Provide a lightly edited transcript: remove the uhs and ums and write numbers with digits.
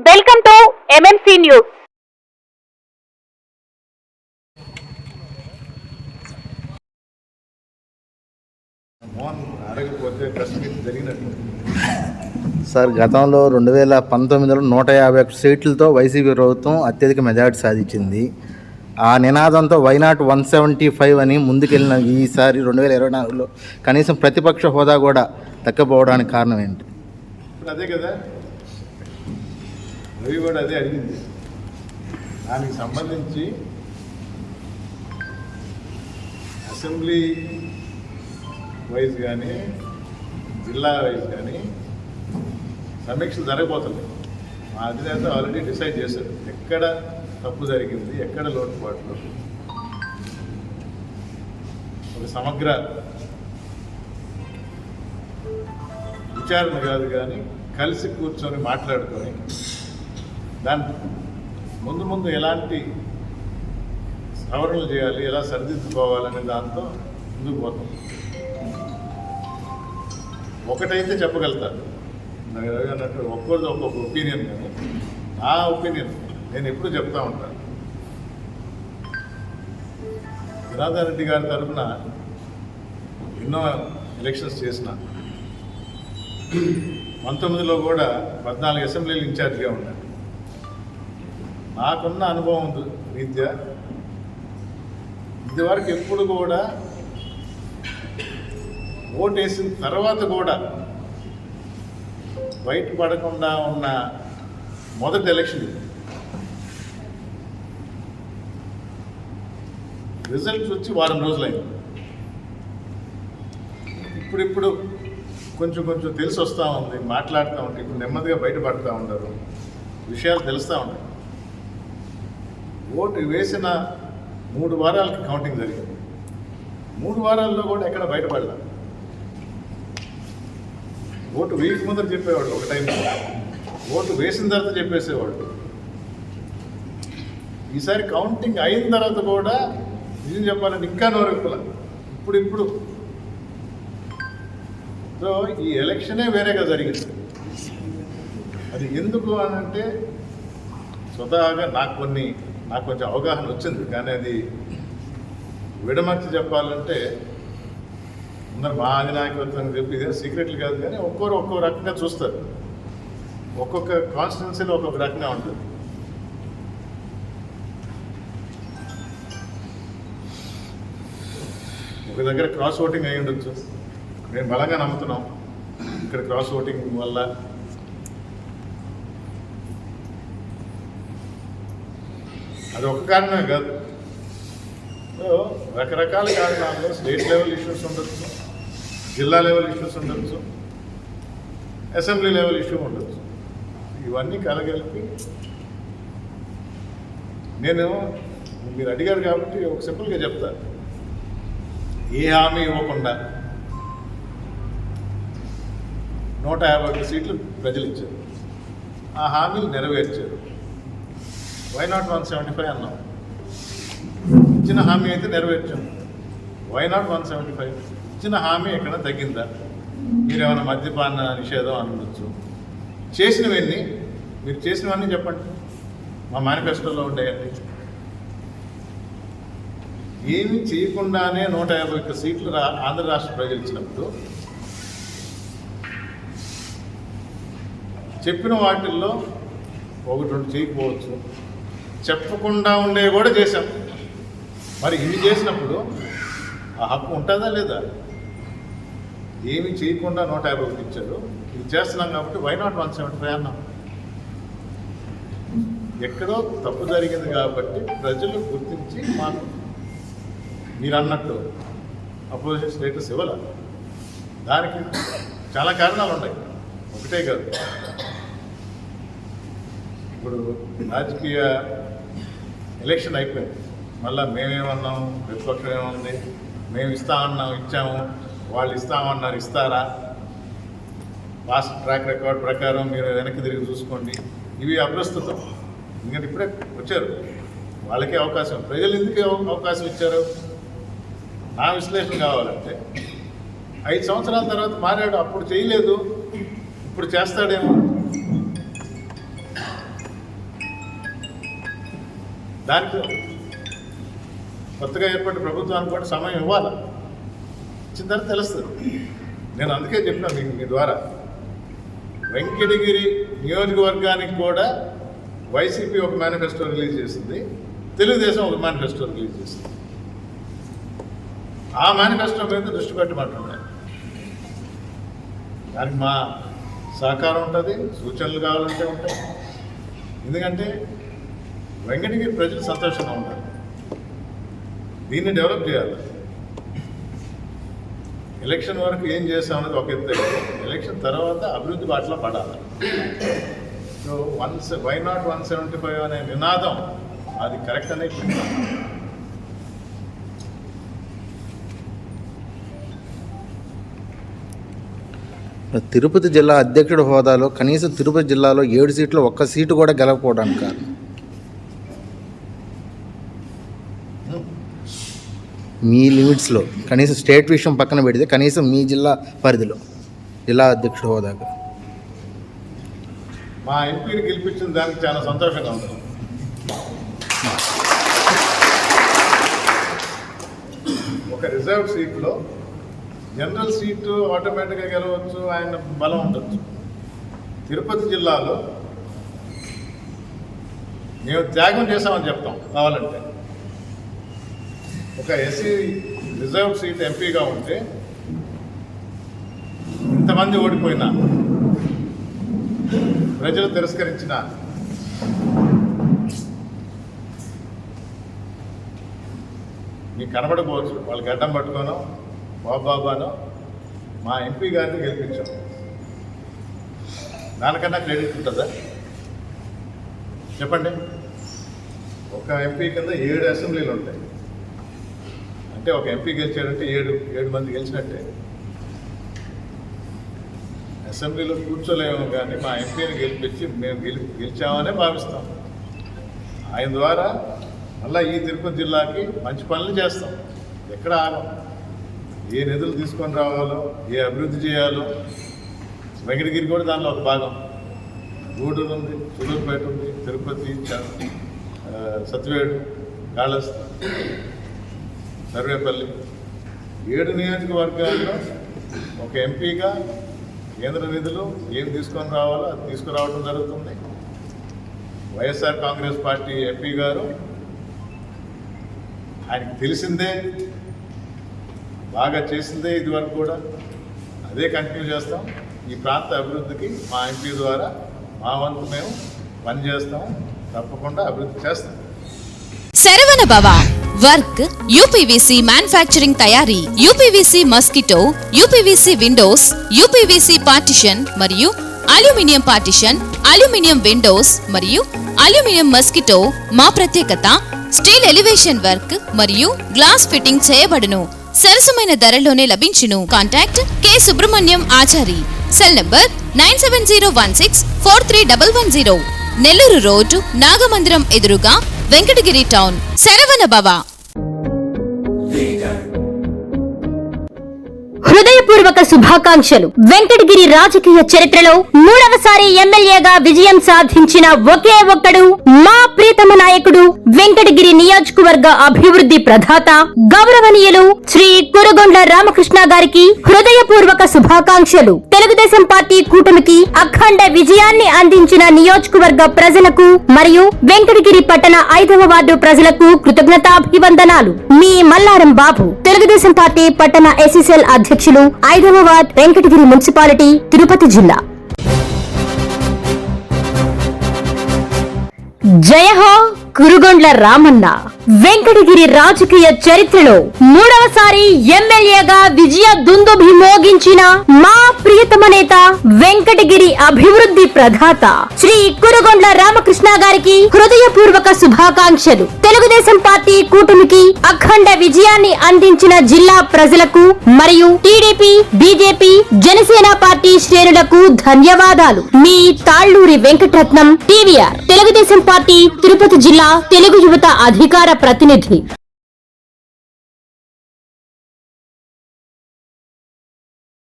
Welcome to MMC news. Sir, గతంలో 2019లో 151 సీట్లతో YCP ప్రభుత్వం అత్యధిక మెజార్టీ సాధించింది. ఆ నినాదంతో వైనాట్ 175 అని ముందుకెళ్ళిన ఈసారి 2024లో కనీసం ప్రతిపక్ష హోదా కూడా దక్కపోవడానికి కారణం ఏంటి? అదే కదా, రవి కూడా అదే అడిగింది. దానికి సంబంధించి అసెంబ్లీ వైజ్ కానీ జిల్లా వైజ్ కానీ సమీక్షలు జరగబోతుంది. మా అధినేత ఆల్రెడీ డిసైడ్ చేశారు ఎక్కడ తప్పు జరిగింది, ఎక్కడ లోటుపాట్లు. ఒక సమగ్ర విచారణ కాదు కానీ కలిసి కూర్చొని మాట్లాడుకొని దాని ముందు ఎలాంటి సవరణలు చేయాలి, ఎలా సరిదిద్దుకోవాలనే దాంతో ముందుకు పోతాం. ఒకటైతే చెప్పగలుగుతాను, రవి అన్నట్టు ఒక్కొక్కరిది ఒక్కొక్క ఒపీనియన్. కానీ నా ఒపీనియన్ నేను ఎప్పుడు చెప్తా ఉంటాను. జనార్దన్ రెడ్డి గారి తరఫున ఎన్నో ఎలక్షన్స్ చేసిన, 19లో కూడా 14 అసెంబ్లీలు ఇన్ఛార్జిగా ఉన్నాను. నాకున్న అనుభవం రీత్యా ఇదివరకు ఎప్పుడు కూడా ఓటేసిన తర్వాత కూడా బయటపడకుండా ఉన్న మొదటి ఎలక్షన్ ఇది. రిజల్ట్స్ వచ్చి వారం రోజులైంది. ఇప్పుడు కొంచెం తెలిసి వస్తూ ఉంది, మాట్లాడుతూ ఉంటే ఇప్పుడు నెమ్మదిగా బయటపడుతూ ఉంటారు, విషయాలు తెలుస్తూ ఉంటాయి. ఓటు వేసిన 3 వారాలకి కౌంటింగ్ జరిగింది. 3 వారాల్లో కూడా ఎక్కడ బయటపడలా. ఓటు వేయక ముందర చెప్పేవాడు ఒక టైం, ఓటు వేసిన తర్వాత చెప్పేసేవాడు. ఈసారి కౌంటింగ్ అయిన తర్వాత కూడా నిజం చెప్పాలంటే ఇంకా నోరెప్పుల. ఇప్పుడు సో ఈ ఎలక్షనే వేరేగా జరిగింది. అది ఎందుకు అనంటే స్వతహాగా నాకు కొంచెం అవగాహన వచ్చింది. కానీ అది విడమర్చి చెప్పాలంటే అందరు మా అధినాయకత్వం చెప్పి ఇదే సీక్రెట్లు కాదు, కానీ ఒక్కో రకంగా చూస్తారు. ఒక్కొక్క కాన్స్టిట్యున్సీలో ఒక్కొక్క రకంగా ఉంటుంది. ఒక దగ్గర క్రాస్ ఓటింగ్ అయి ఉండొచ్చు, మేము బలంగా నమ్ముతున్నాం. ఇక్కడ క్రాస్ ఓటింగ్ వల్ల అది ఒక కారణమే కాదు. సో రకరకాల కారణాల్లో స్టేట్ లెవెల్ ఇష్యూస్ ఉండొచ్చు, జిల్లా లెవెల్ ఇష్యూస్ ఉండొచ్చు, అసెంబ్లీ లెవెల్ ఇష్యూ ఉండొచ్చు. ఇవన్నీ కలగలిపి మీరు అడిగారు కాబట్టి ఒక సింపుల్గా చెప్తాను. ఏ హామీ ఇవ్వకుండా 151 సీట్లు ప్రజలు ఇచ్చారు, ఆ హామీలు నెరవేర్చారు. వైనాట్ 175 అన్నాం, ఇచ్చిన హామీ అయితే నెరవేర్చాం. వైనాట్ 175 ఇచ్చిన హామీ ఎక్కడ తగ్గిందా? మీరేమైనా మద్యపాన నిషేధం అనవచ్చు. చేసినవన్నీ మీరు చేసినవన్నీ చెప్పండి, మా మేనిఫెస్టోలో ఉండేయండి. ఏమీ చేయకుండానే 151 సీట్లు ఆంధ్ర రాష్ట్ర ప్రజలు ఇచ్చినప్పుడు చెప్పిన వాటిల్లో 1-2 చేయకపోవచ్చు, చెప్పకుండా ఉండేవి కూడా చేశాం. మరి ఇవి చేసినప్పుడు ఆ హక్కు ఉంటుందా లేదా? ఏమి చేయకుండా 151 ఇచ్చారు, ఇది చేస్తున్నాం కాబట్టి వైనాట్ 175 అన్నాం. ఎక్కడో తప్పు జరిగింది కాబట్టి ప్రజలు గుర్తించి మాకు మీరు అన్నట్టు అపోజిషన్ స్టేటస్ ఇవ్వాలి. దానికి చాలా కారణాలు ఉన్నాయి, ఒకటే కాదు. ఇప్పుడు రాజకీయ ఎలక్షన్ అయిపోయింది, మళ్ళీ మేమేమన్నాం, ప్రతిపక్షం ఏముంది, మేము ఇస్తామన్నాం ఇచ్చాము, వాళ్ళు ఇస్తామన్నారు ఇస్తారా, పాస్ట్ ట్రాక్ రికార్డ్ ప్రకారం మీరు వెనక్కి తిరిగి చూసుకోండి. ఇవి అప్రస్తుతం. ఎందుకంటే ఇప్పుడే వచ్చారు, వాళ్ళకే అవకాశం. ప్రజలు ఎందుకు అవకాశం ఇచ్చారు? నా విశ్లేషణ కావాలంటే 5 సంవత్సరాల తర్వాత మారాడు, అప్పుడు చేయలేదు, ఇప్పుడు చేస్తాడేమో. దానికి కొత్తగా ఏర్పడిన ప్రభుత్వానికి కూడా సమయం ఇవ్వాలి. ఇచ్చిన తర్వాత తెలుస్తుంది. నేను అందుకే చెప్పినా మీకు మీ ద్వారా వెంకటగిరి నియోజకవర్గానికి కూడా వైసీపీ ఒక మేనిఫెస్టో రిలీజ్ చేసింది, తెలుగుదేశం ఒక మేనిఫెస్టో రిలీజ్ చేసింది. ఆ మేనిఫెస్టో మీద దృష్టి పెట్టమంటున్నాను. దానికి మా సహకారం ఉంటుంది, సూచనలు కావాలంటే ఉంటాయి. ఎందుకంటే వెంకటగిరి ప్రజలు సంతోషంగా ఉంటారు. దీన్ని డెవలప్ చేయాలి. ఎలక్షన్ వరకు ఏం చేస్తామనేది ఒక ఎత్తు, ఎలక్షన్ తర్వాత అభివృద్ధి బాటలో పడాలి. సో వై నాట్ 175 అనే నినాదం అది కరెక్ట్ అనే. తిరుపతి జిల్లా అధ్యక్షుడి హోదాలో కనీసం తిరుపతి జిల్లాలో 7 సీట్లు ఒక్క సీటు కూడా గెలవకపోవడానికి కారణం మీ లిమిట్స్లో, కనీసం స్టేట్ విషయం పక్కన పెడితే కనీసం మీ జిల్లా పరిధిలో జిల్లా అధ్యక్షుడి హోదాగా మా ఎంపీని గెలిపించిన దానికి చాలా సంతోషంగా ఉంది. ఒక రిజర్వ్ సీట్లో జనరల్ సీటు ఆటోమేటిక్గా గెలవచ్చు, ఆయన బలం ఉండొచ్చు. తిరుపతి జిల్లాలో మేము త్యాగం చేశామని చెప్తాం కావాలంటే. ఒక ఎస్సీ రిజర్వ్ సీట్ ఎంపీగా ఉంటే ఇంతమంది ఓడిపోయినా, ప్రజలు తిరస్కరించిన మీకు కనబడకపోవచ్చు, వాళ్ళు గడ్డం పట్టుకోనో బాబానో మా ఎంపీ గారిని గెలిపించాం. దానికన్నా క్రెడిట్ ఉంటుందా చెప్పండి? ఒక ఎంపీ కింద 7 అసెంబ్లీలు ఉంటాయి. అంటే ఒక ఎంపీ గెలిచాడంటే 7 మంది గెలిచినట్టే. అసెంబ్లీలో కూర్చోలేము, కానీ మా ఎంపీని గెలిపించి మేము గెలిచామనే భావిస్తాం. ఆయన ద్వారా మళ్ళీ ఈ తిరుపతి జిల్లాకి మంచి పనులు చేస్తాం. ఎక్కడ ఆగం. ఏ నిధులు తీసుకొని రావాలో, ఏ అభివృద్ధి చేయాలో. వెంకటగిరి కూడా దానిలో ఒక భాగం. గూడూరు ఉంది, సూలూరుపేట ఉంది, తిరుపతి, సత్యవేడు, కాళహస్తి, సర్వేపల్లి, 7 నియోజకవర్గాల్లో ఒక ఎంపీగా కేంద్ర నిధులు ఏం తీసుకొని రావాలో అది తీసుకురావడం జరుగుతుంది. వైఎస్ఆర్ కాంగ్రెస్ పార్టీ ఎంపీ గారు ఆయనకు తెలిసిందే, బాగా చేసిందే ఇదివరకు కూడా, అదే కంటిన్యూ చేస్తాం. ఈ ప్రాంత అభివృద్ధికి మా ఎంపీ ద్వారా మా వంతు మేము పనిచేస్తాం, తప్పకుండా అభివృద్ధి చేస్తాం. శరవణ భవ వర్క్ యూపీవీసీ మ్యానుఫ్యాక్చరింగ్ తయారీ, UPVC mosquito, UPVC Windows, UPVC partition మరియు అల్యూమినియం పార్టిషన్, అల్యూమినియం విండోస్ మరియు అల్యూమినియం మస్కిటో. మా ప్రత్యేకత స్టీల్ ఎలివేషన్ వర్క్ మరియు గ్లాస్ ఫిట్టింగ్ చేయబడును. సరసమైన ధరలోనే లభించును. Contact K Subrahmanyam Achari. Cell number 9706431110. Nellore road, Nagamandiram ఎదురుగా, వెంకటగిరి టౌన్. శరవణ భవ. హృదయపూర్వక శుభాకాంక్షలు. వెంకటగిరి రాజకీయ చరిత్రలో 3వసారి ఎమ్మెల్యేగా విజయం సాధించిన ఒకే ఒక్కడు మా ప్రియతమ నాయకుడు, వెంకటగిరి నియోజకవర్గ అభివృద్ధి ప్రదాత గౌరవనీయులు శ్రీ కురుగొండ్ల రామకృష్ణ గారికి హృదయపూర్వక శుభాకాంక్షలు. తెలుగుదేశం పార్టీ కూటమికి అఖండ విజయాన్ని అందించిన నియోజకవర్గ ప్రజలకు మరియు వెంకటగిరి పట్టణ 5వ వార్డు ప్రజలకు కృతజ్ఞతాభివందనాలు. మీ మల్లారం బాబు, తెలుగుదేశం పార్టీ పట్టణ ఎస్సీసీఎల్ అధ్యక్షులు, 5వ వార్డ్, వెంకటగిరి మున్సిపాలిటీ, తిరుపతి జిల్లా. జయహో కురుగొండ్ల రామన్న. వెంకటగిరి రాజకీయ చరిత్రలో 3వసారి ఎమ్మెల్యేగా విజయ దుందుభి మోగించిన మా ప్రియతమ నేత, వెంకటగిరి అభివృద్ధి ప్రదాత శ్రీ కురుగొండ్ల రామకృష్ణ గారికి హృదయపూర్వక శుభాకాంక్షలు. తెలుగుదేశం పార్టీ కూటమికి అఖండ విజయాన్ని అందించిన జిల్లా ప్రజలకు మరియు టీడీపీ, బీజేపీ, జనసేన పార్టీ శ్రేణులకు ధన్యవాదాలు. మీ తాళ్లూరి వెంకటరత్నం, టీవీఆర్, తెలుగుదేశం పార్టీ, తిరుపతి జిల్లా తెలుగు యువత అధికార ప్రతినిధి.